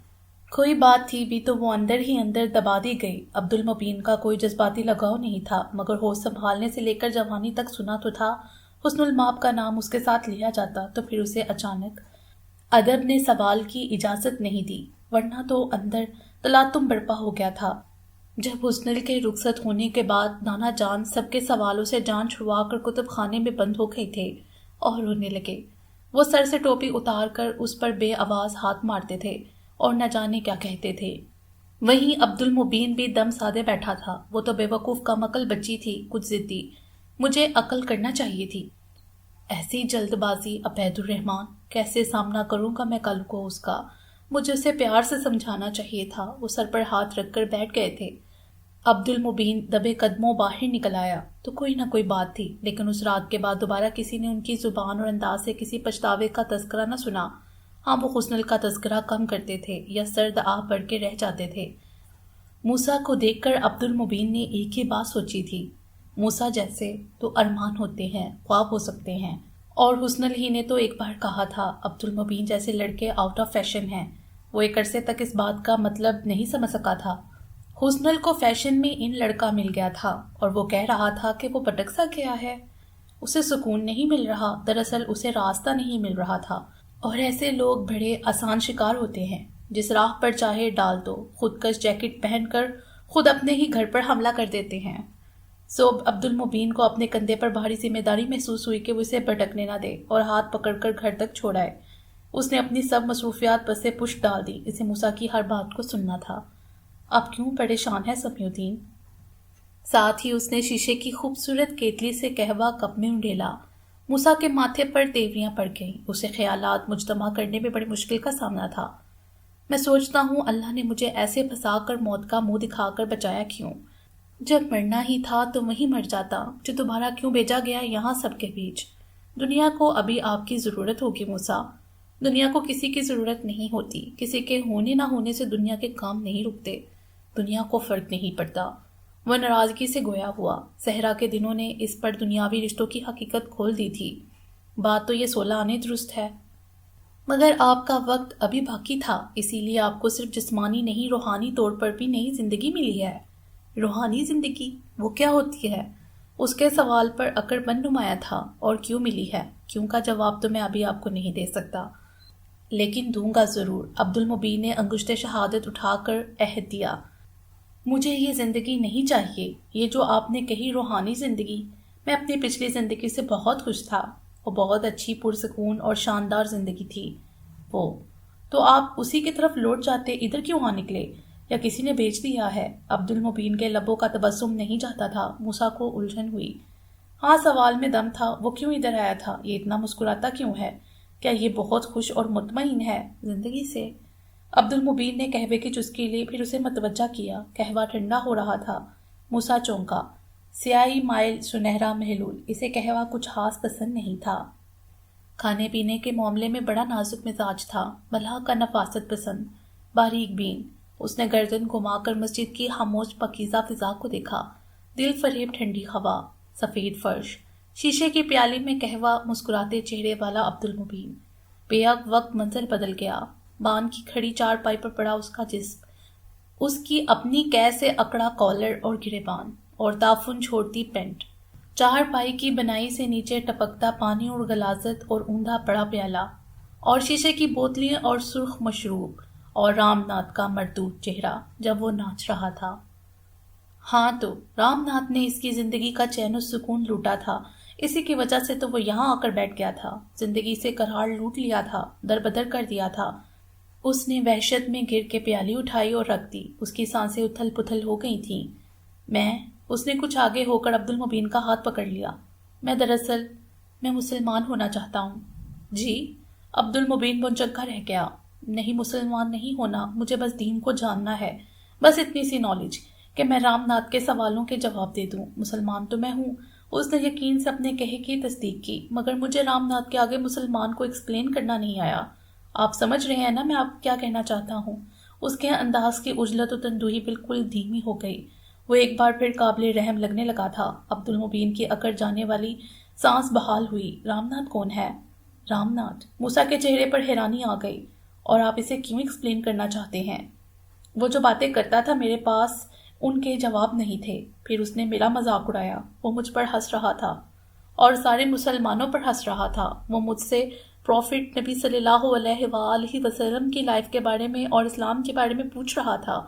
کوئی بات تھی بھی تو وہ اندر ہی اندر دبا دی گئی. عبد المبین کا کوئی جذباتی لگاؤ نہیں تھا، مگر ہوش سنبھالنے سے لے کر جوانی تک سنا تو تھا حسن المآب کا نام اس کے ساتھ لیا جاتا. تو پھر اسے اچانک ادب نے سوال کی اجازت نہیں دی، ورنہ تو اندر تلاطم برپا ہو گیا تھا. جب حسنل کے رخصت ہونے کے بعد نانا جان سب کے سوالوں سے جان چھڑوا کر کتب خانے میں بند ہو گئے تھے اور رونے لگے. وہ سر سے ٹوپی اتار کر اس پر بے آواز ہاتھ مارتے تھے اور نہ جانے کیا کہتے تھے. وہیں عبد المبین بھی دم سادے بیٹھا تھا. وہ تو بے وقوف کم عقل بچی تھی، کچھ ضدی. مجھے عقل کرنا چاہیے تھی. ایسی جلد بازی عبید الرحمان، کیسے سامنا کروں گا میں کل کو اس کا. مجھے اسے پیار سے سمجھانا چاہیے تھا. وہ سر پر ہاتھ رکھ کر بیٹھ گئے تھے. عبد المبین دبے قدموں باہر نکل آیا. تو کوئی نہ کوئی بات تھی، لیکن اس رات کے بعد دوبارہ کسی نے ان کی زبان اور انداز سے کسی پچھتاوے کا تذکرہ نہ سنا. ہاں، وہ حسنل کا تذکرہ کم کرتے تھے یا سرد آہ بڑھ کے رہ جاتے تھے. موسیٰ کو دیکھ کر عبد المبین نے ایک ہی بات سوچی تھی. موسیٰ جیسے تو ارمان ہوتے ہیں، خواب ہو سکتے ہیں، اور حسنل ہی نے تو ایک بار کہا تھا عبد المبین جیسے لڑکے آؤٹ آف فیشن ہیں. وہ ایک عرصے تک اس بات کا مطلب نہیں سمجھ سکا تھا۔ حسنل کو فیشن میں ان لڑکا مل گیا تھا اور وہ کہہ رہا تھا کہ وہ بھٹک سا گیا ہے، اسے سکون نہیں مل رہا، دراصل اسے راستہ نہیں مل رہا تھا۔ اور ایسے لوگ بڑے آسان شکار ہوتے ہیں، جس راہ پر چاہے ڈال دو، خود کش جیکٹ پہن کر خود اپنے ہی گھر پر حملہ کر دیتے ہیں۔ عبد المبین کو اپنے کندھے پر بھاری ذمہ داری محسوس ہوئی کہ وہ اسے بھٹکنے نہ دے اور ہاتھ پکڑ کر گھر تک چھوڑائے۔ اس نے اپنی سب مصروفیات پر سے پشت ڈال دی، اسے موسیٰ کی ہر بات کو سننا تھا۔ اب کیوں پریشان ہے سمیع الدین؟ ساتھ ہی اس نے شیشے کی خوبصورت کیتلی سے قہوہ کپ میں انڈیلا۔ موسیٰ کے ماتھے پر تیوریاں پڑ گئیں، اسے خیالات مجتمع کرنے میں بڑی مشکل کا سامنا تھا۔ میں سوچتا ہوں اللہ نے مجھے ایسے پھنسا کر موت کا منہ دکھا کر بچایا کیوں؟ جب مرنا ہی تھا تو وہیں مر جاتا، جو دوبارہ کیوں بھیجا گیا یہاں سب کے بیچ؟ دنیا کو ابھی آپ کی ضرورت ہوگی موسیٰ۔ دنیا کو کسی کی ضرورت نہیں ہوتی، کسی کے ہونے نہ ہونے سے دنیا کے کام نہیں رکتے، دنیا کو فرق نہیں پڑتا۔ وہ ناراضگی سے گویا ہوا۔ صحرا کے دنوں نے اس پر دنیاوی رشتوں کی حقیقت کھول دی تھی۔ بات تو یہ 16 آنے درست ہے، مگر آپ کا وقت ابھی باقی تھا، اسی لیے آپ کو صرف جسمانی نہیں روحانی طور پر بھی نئی زندگی ملی ہے۔ روحانی زندگی وہ کیا ہوتی ہے؟ اس کے سوال پر اکڑ بن نمایاں تھا۔ اور کیوں ملی ہے؟ کیوں کا جواب تو میں ابھی آپ کو نہیں دے سکتا، لیکن دوں گا ضرور۔ عبد المبین نے انگشت شہادت اٹھا کر عہد دیا، مجھے یہ زندگی نہیں چاہیے، یہ جو آپ نے کہی روحانی زندگی۔ میں اپنی پچھلی زندگی سے بہت خوش تھا، وہ بہت اچھی پرسکون اور شاندار زندگی تھی۔ وہ تو آپ اسی کی طرف لوٹ جاتے، ادھر کیوں آ نکلے؟ یا کسی نے بھیج دیا ہے؟ عبد المبین کے لبوں کا تبسم نہیں جاتا تھا۔ موسیٰ کو الجھن ہوئی۔ ہاں، سوال میں دم تھا، وہ کیوں ادھر آیا تھا؟ یہ اتنا مسکراتا کیوں ہے؟ کیا یہ بہت خوش اور مطمئن ہے زندگی سے؟ عبد المبین نے قہوے کی چسکی لی، پھر اسے متوجہ کیا۔ قہوہ ٹھنڈا ہو رہا تھا۔ موسیٰ چونکا۔ سیاہی مائل سنہرا محلول، اسے قہوہ کچھ خاص پسند نہیں تھا۔ کھانے پینے کے معاملے میں بڑا نازک مزاج تھا، ملاح کا نفاست پسند، باریک بین۔ اس نے گردن گھما کر مسجد کی خاموش پاکیزہ فضا کو دیکھا۔ دل فریب ٹھنڈی ہوا، سفید فرش، شیشے کی پیالی میں قہوہ، مسکراتے چہرے والا عبد المبین۔ بیک وقت منظر بدل گیا۔ بان کی کھڑی چارپائی پر پڑا اس کا جسم، اس کی اپنی قے سے اکڑا کالر اور گریبان، اور تعفن چھوڑتی پینٹ، چارپائی کی بنائی سے نیچے ٹپکتا پانی اور غلاظت اور اوندا پڑا پیالہ، اور شیشے کی بوتلیں اور سرخ مشروب، اور رام ناتھ کا مردود چہرہ جب وہ ناچ رہا تھا۔ ہاں تو رام ناتھ نے اس کی زندگی کا چین و سکون لوٹا تھا، اسی کی وجہ سے تو وہ یہاں آ کر بیٹھ گیا تھا، زندگی سے قرار لوٹ لیا تھا، دربدر کر دیا تھا۔ اس نے وحشت میں گر کے پیالی اٹھائی اور رکھ دی، اس کی سانسیں اتھل پتھل ہو گئی تھیں۔ اس نے کچھ آگے ہو کر عبد المبین کا ہاتھ پکڑ لیا۔ میں مسلمان ہونا چاہتا ہوں۔ جی؟ عبد المبین بنچکا رہ گیا۔ نہیں، مسلمان نہیں ہونا، مجھے بس دین کو جاننا ہے، بس اتنی سی نالج کہ میں رام ناتھ کے سوالوں کے جواب دے دوں۔ مسلمان تو میں ہوں۔ اس نے یقین سے اپنے کہے کی تصدیق کی، مگر مجھے رام ناتھ کے آگے مسلمان کو ایکسپلین کرنا نہیں آیا۔ آپ سمجھ رہے ہیں نا میں آپ کیا کہنا چاہتا ہوں؟ اس کے انداز کی عجلت و تندوہی بالکل دھیمی ہو گئی۔ وہ ایک بار پھر قابل رحم لگنے لگا تھا۔ عبد المبین کی اکڑ جانے والی سانس بحال ہوئی۔ رام ناتھ کون ہے؟ رام ناتھ؟ موسیٰ کے چہرے پر حیرانی آ گئی۔ اور آپ اسے کیوں ایکسپلین کرنا چاہتے ہیں؟ وہ جو باتیں کرتا تھا میرے پاس ان کے جواب نہیں تھے۔ پھر اس نے میرا مذاق اڑایا، وہ مجھ پر ہنس رہا تھا اور سارے مسلمانوں پر ہنس رہا تھا۔ وہ مجھ سے پروفٹ نبی صلی اللہ علیہ وآلہ وسلم کی لائف کے بارے میں اور اسلام کے بارے میں پوچھ رہا تھا۔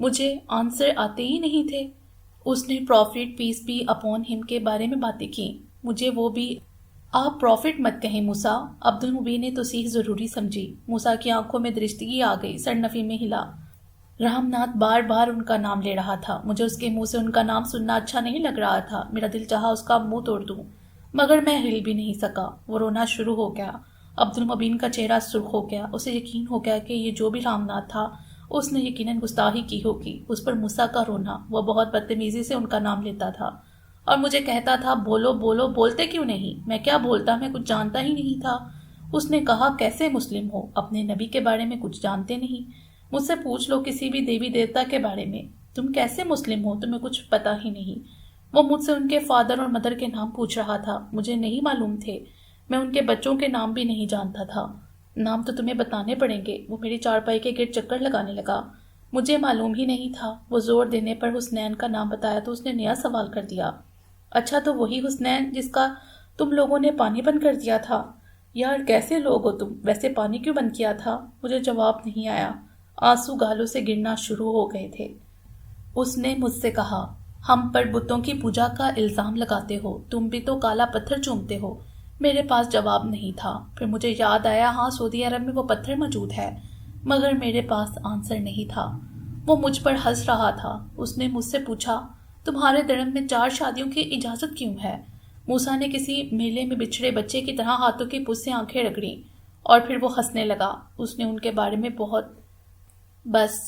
مجھے آنسر آتے ہی نہیں تھے۔ اس نے profit piece be upon him کے بارے میں باتیں کی، مجھے وہ بھی۔ آپ پروفٹ مت کہیں موسیٰ، عبد المبین نے توضیح ضروری سمجھی۔ موسیٰ کی آنکھوں میں درشتگی آ گئی، سرنفی میں ہلا۔ رام ناتھ بار بار ان کا نام لے رہا تھا، مجھے اس کے منہ سے ان کا نام سننا اچھا نہیں لگ رہا تھا۔ میرا دل چاہا اس کا منہ توڑ دوں، مگر میں ہل بھی نہیں سکا۔ وہ رونا شروع ہو گیا۔ عبد المبین کا چہرہ سرخ ہو گیا۔ اسے یقین ہو گیا کہ یہ جو بھی رام ناتھ تھا اس نے یقیناً گستاخی کی ہوگی۔ اس پر موسیٰ کا رونا، وہ بہت بدتمیزی سے ان کا نام لیتا تھا اور مجھے کہتا تھا بولو بولو، بولتے کیوں نہیں؟ میں کیا بولتا، میں کچھ جانتا ہی نہیں تھا۔ اس نے کہا کیسے مسلم ہو، اپنے نبی کے بارے میں کچھ جانتے نہیں؟ مجھ سے پوچھ لو کسی بھی دیوی دیوتا کے بارے میں، تم کیسے مسلم ہو، تمہیں کچھ پتا ہی نہیں۔ وہ مجھ سے ان کے فادر اور مدر کے نام پوچھ رہا تھا، مجھے نہیں معلوم تھے، میں ان کے بچوں کے نام بھی نہیں جانتا تھا۔ نام تو تمہیں بتانے پڑیں گے۔ وہ میری چارپائی کے گرد چکر لگانے لگا۔ مجھے معلوم ہی نہیں تھا۔ وہ زور دینے پر حسنین کا نام بتایا تو اس نے نیا سوال کر دیا، اچھا تو وہی حسنین جس کا تم لوگوں نے پانی بند کر دیا تھا؟ یار کیسے لوگ ہو تم؟ ویسے پانی کیوں بند کیا تھا؟ مجھے جواب نہیں آیا۔ آنسو گالوں سے گرنا شروع ہو گئے تھے۔ اس نے مجھ سے کہا، ہم پر بتوں کی پوجا کا الزام لگاتے ہو، تم بھی تو کالا پتھر چومتے ہو۔ میرے پاس جواب نہیں تھا۔ پھر مجھے یاد آیا، ہاں سعودی عرب میں وہ پتھر موجود ہے، مگر میرے پاس آنسر نہیں تھا۔ وہ مجھ پر ہنس رہا تھا۔ اس نے مجھ سے پوچھا، تمہارے دھرم میں 4 شادیوں کی اجازت کیوں ہے؟ موسیٰ نے کسی میلے میں بچھڑے بچے کی طرح ہاتھوں کی پس سے آنکھیں رگڑیں اور پھر وہ ہنسنے لگا۔ اس نے ان کے بارے میں بہت بس۔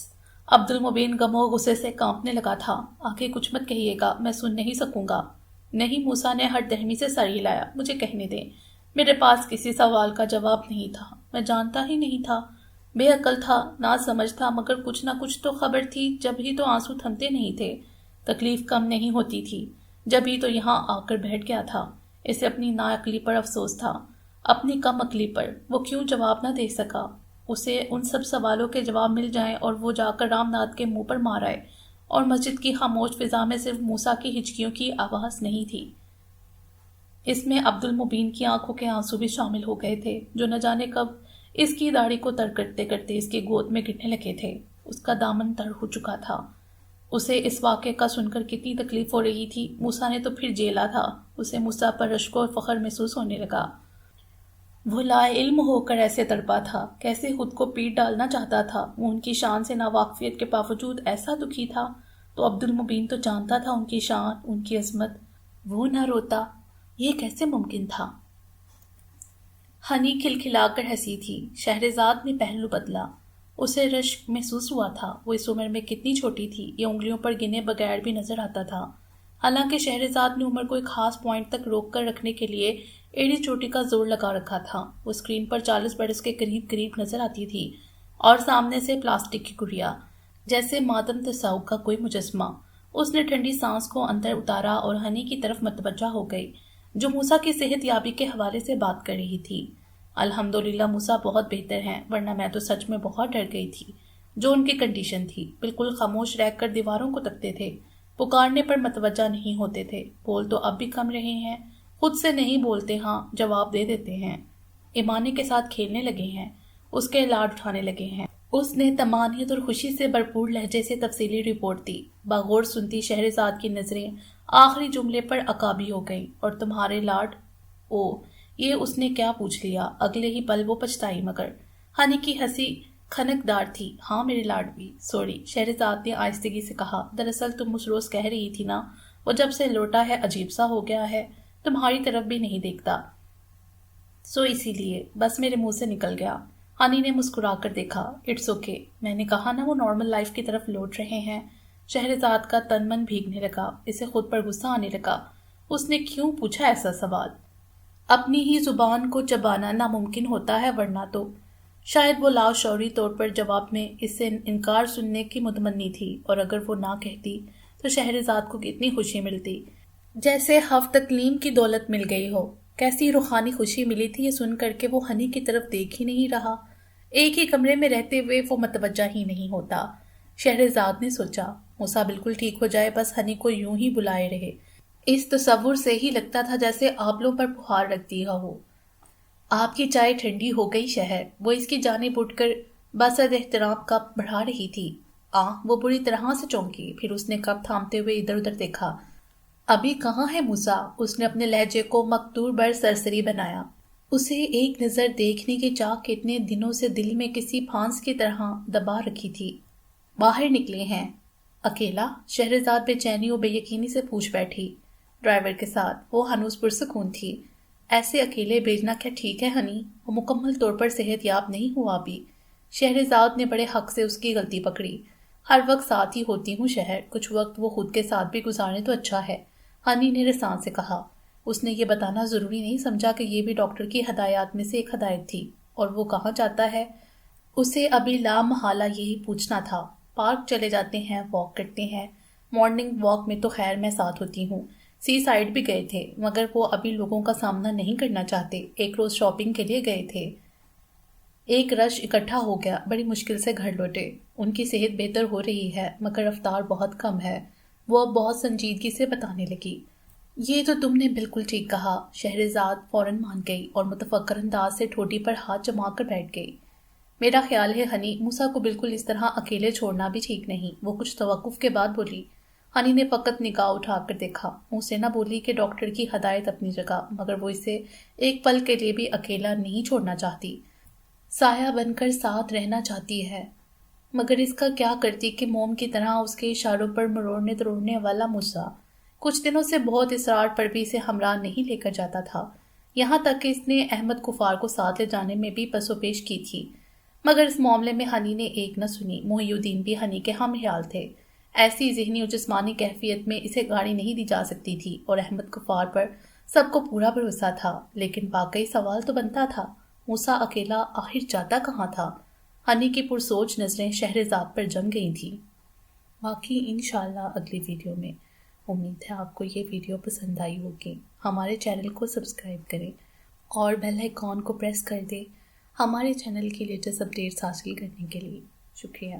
عبد المبین غم و غصے سے کانپنے لگا تھا۔ آگے کچھ مت کہیے گا، میں سن نہیں سکوں گا۔ نہیں، موسیٰ نے ہر دہمی سے سر ہلایا۔ مجھے کہنے دیں۔ میرے پاس کسی سوال کا جواب نہیں تھا۔ میں جانتا ہی نہیں تھا، بے عقل تھا، نا سمجھ تھا، مگر کچھ نہ کچھ تو خبر تھی، جب ہی تو آنسو تھمتے نہیں تھے، تکلیف کم نہیں ہوتی تھی، جب ہی تو یہاں آ کر بیٹھ گیا تھا۔ اسے اپنی ناعقلی پر افسوس تھا، اپنی کم عقلی پر۔ وہ کیوں جواب نہ دے سکا؟ اسے ان سب سوالوں کے جواب مل جائیں اور وہ جا کر رام ناتھ کے منہ پر مار آئے، اور مسجد کی خاموش فضا میں صرف موسیٰ کی ہچکیوں کی آواز نہیں تھی، اس میں عبد المبین کی آنکھوں کے آنسو بھی شامل ہو گئے تھے، جو نہ جانے کب اس کی داڑھی کو تر کرتے کرتے اس کی گود میں گرنے لگے تھے۔ اس کا دامن تر ہو چکا تھا۔ اسے اس واقعے کا سن کر کتنی تکلیف ہو رہی تھی۔ موسیٰ نے تو پھر جیلا تھا۔ اسے موسیٰ پر رشک اور فخر محسوس ہونے لگا۔ وہ لا علم ہو کر ایسے تڑپا تھا، کیسے خود کو پیٹ ڈالنا چاہتا تھا۔ وہ ان کی شان سے ناواقفیت کے باوجود ایسا دکھی تھا، تو عبد المبین تو جانتا تھا ان کی شان، ان کی عظمت۔ وہ نہ روتا، یہ کیسے ممکن تھا؟ ہنی کھلکھلا کر ہنسی تھی۔ شہرزاد نے پہلو بدلا۔ اسے رشک محسوس ہوا تھا۔ وہ اس عمر میں کتنی چھوٹی تھی، یہ انگلیوں پر گنے بغیر بھی نظر آتا تھا۔ حالانکہ شہرزاد نے عمر کو ایک خاص پوائنٹ تک روک کر رکھنے کے لیے ایڑی چوٹی کا زور لگا رکھا تھا۔ وہ اسکرین پر 40 برس کے قریب قریب نظر آتی تھی، اور سامنے سے پلاسٹک کی گڑیا، جیسے مادم تصوف کا کوئی مجسمہ۔ اس نے ٹھنڈی سانس کو اندر اتارا اور ہنی کی طرف متوجہ ہو گئی، جو موسیٰ کی صحت یابی کے حوالے سے بات کر رہی تھی۔ الحمدللہ موسیٰ بہت بہتر ہیں، ورنہ میں تو سچ میں بہت ڈر گئی تھی۔ جو ان کی کنڈیشن تھی، بالکل خاموش رہ کر دیواروں کو تکتے تھے، پکارنے پر متوجہ نہیں ہوتے تھے۔ بول تو اب بھی کم رہے ہیں، خود سے نہیں بولتے، ہاں جواب دے دیتے ہیں، ایمانے کے ساتھ کھیلنے لگے ہیں، اس کے لاڈ اٹھانے لگے ہیں۔ اس نے طمانینت اور خوشی سے بھرپور لہجے سے تفصیلی رپورٹ دی۔ باغور سنتی شہرزاد کی نظریں آخری جملے پر عقابی ہو گئیں۔ اور تمہارے لاڈ؟ او، یہ اس نے کیا پوچھ لیا؟ اگلے ہی پل وہ پچھتائی، مگر ہنی کی ہنسی کھنک دار تھی۔ ہاں میرے لاڈ بھی، سوری، شہرزاد نے آہستگی سے کہا۔ دراصل تم اس روز کہہ رہی تھی نا، وہ جب سے لوٹا ہے عجیب سا ہو گیا ہے، تمہاری طرف بھی نہیں دیکھتا، سو اسی لیے بس میرے منہ سے نکل گیا۔ ہنی نے مسکرا کر دیکھا۔ اٹس اوکے، میں نے کہا نا وہ نارمل لائف کی طرف لوٹ رہے ہیں۔ شہرزاد کا تن من بھیگنے لگا، اسے خود پر غصہ آنے لگا۔ اس نے کیوں پوچھا ایسا سوال؟ اپنی ہی زبان کو چبانا ناممکن ہوتا ہے، ورنہ تو شاید وہ لاشعوری طور پر جواب میں اس سے انکار سننے کی متمنی تھی، اور اگر وہ نہ کہتی تو شہرزاد کو کتنی خوشی ملتی، جیسے حف تکلیم کی دولت مل گئی ہو۔ کیسی روحانی خوشی ملی تھی یہ سن کر کے وہ ہنی کی طرف دیکھ ہی نہیں رہا۔ ایک ہی کمرے میں رہتے ہوئے وہ متوجہ ہی نہیں ہوتا۔ شہرزاد نے سوچا، موسیٰ بالکل ٹھیک ہو جائے، بس ہنی کو یوں ہی بلائے رہے۔ اس تصور سے ہی لگتا تھا جیسے آبلوں پر بخار رکھ دیا ہو۔ آپ کی چائے ٹھنڈی ہو گئی شہر؟ وہ اس کی جانب اٹھ کر بصد احترام کپ بڑھا رہی تھی۔ وہ بری طرح سے چونکی، پھر اس نے کپ تھامتے ہوئے ادھر ادھر دیکھا۔ ابھی کہاں ہے موسیٰ؟ اس نے اپنے لہجے کو مقتور بر سرسری بنایا۔ اسے ایک نظر دیکھنے کی چاہ اتنے دنوں سے دل میں کسی پھانس کی طرح دبا رکھی تھی۔ باہر نکلے ہیں؟ اکیلا؟ شہرزاد بے چینی و بے یقینی سے پوچھ بیٹھی۔ ڈرائیور کے ساتھ، وہ ہنوز پرسکون تھی۔ ایسے اکیلے بھیجنا کیا ٹھیک ہے ہنی؟ وہ مکمل طور پر صحت یاب نہیں ہوا ابھی۔ شہرزاد نے بڑے حق سے اس کی غلطی پکڑی۔ ہر وقت ساتھ ہی ہوتی ہوں شہر، کچھ وقت وہ خود کے ساتھ بھی گزارے تو اچھا ہے، ہنی نے رسان سے کہا۔ اس نے یہ بتانا ضروری نہیں سمجھا کہ یہ بھی ڈاکٹر کی ہدایات میں سے ایک ہدایت تھی۔ اور وہ کہاں جاتا ہے؟ اسے ابھی لا محالہ یہی پوچھنا تھا۔ پارک چلے جاتے ہیں، واک کرتے ہیں۔ مارننگ واک میں تو خیر میں ساتھ ہوتی ہوں۔ سی سائڈ بھی گئے تھے، مگر وہ ابھی لوگوں کا سامنا نہیں کرنا چاہتے، ایک روز شاپنگ کے لیے گئے تھے۔ ایک رش اکٹھا ہو گیا، بڑی مشکل سے گھر لوٹے۔ ان کی صحت بہتر ہو رہی ہے مگر رفتار بہت کم ہے۔ وہ اب بہت سنجیدگی سے بتانے لگی۔ یہ تو تم نے بالکل ٹھیک کہا۔ شہرزاد فوراً مان گئی اور متفکر انداز سے ٹھوٹی پر ہاتھ جما کر بیٹھ گئی۔ میرا خیال ہے ہنی، موسیٰ کو بالکل اس طرح اکیلے چھوڑنا بھی ٹھیک نہیں۔ وہ کچھ توقف کے بعد بولی۔ ہنی نے فقط نگاہ اٹھا کر دیکھا، منہ سے نہ بولی کہ ڈاکٹر کی ہدایت اپنی جگہ، مگر وہ اسے ایک پل کے لیے بھی اکیلا نہیں چھوڑنا چاہتی۔ سایہ بن کر ساتھ رہنا چاہتی ہے، مگر اس کا کیا کرتی کہ موم کی طرح اس کے اشاروں پر مروڑنے توڑنے والا موسیٰ کچھ دنوں سے بہت اصرار پر بھی اسے ہمراہ نہیں لے کر جاتا تھا، یہاں تک کہ اس نے احمد کفار کو ساتھ لے جانے میں بھی پس و پیش کی تھی، مگر اس معاملے میں ہنی نے ایک نہ سنی۔ محی الدین بھی ہنی کے ہم خیال تھے۔ ایسی ذہنی اور جسمانی کیفیت میں اسے گاڑی نہیں دی جا سکتی تھی، اور احمد کفار پر سب کو پورا بھروسہ تھا، لیکن واقعی سوال تو بنتا تھا، موسیٰ اکیلا آخر جاتا کہاں تھا؟ ہنی کی پرسوچ نظریں شہرزاد پر جم گئی تھیں۔ باقی انشاءاللہ اگلی ویڈیو میں۔ امید ہے آپ کو یہ ویڈیو پسند آئی ہوگی۔ ہمارے چینل کو سبسکرائب کریں اور بیل آئیکن کو پریس کر دیں ہمارے چینل کی لیٹسٹ اپڈیٹس حاصل کرنے کے لیے۔ شکریہ۔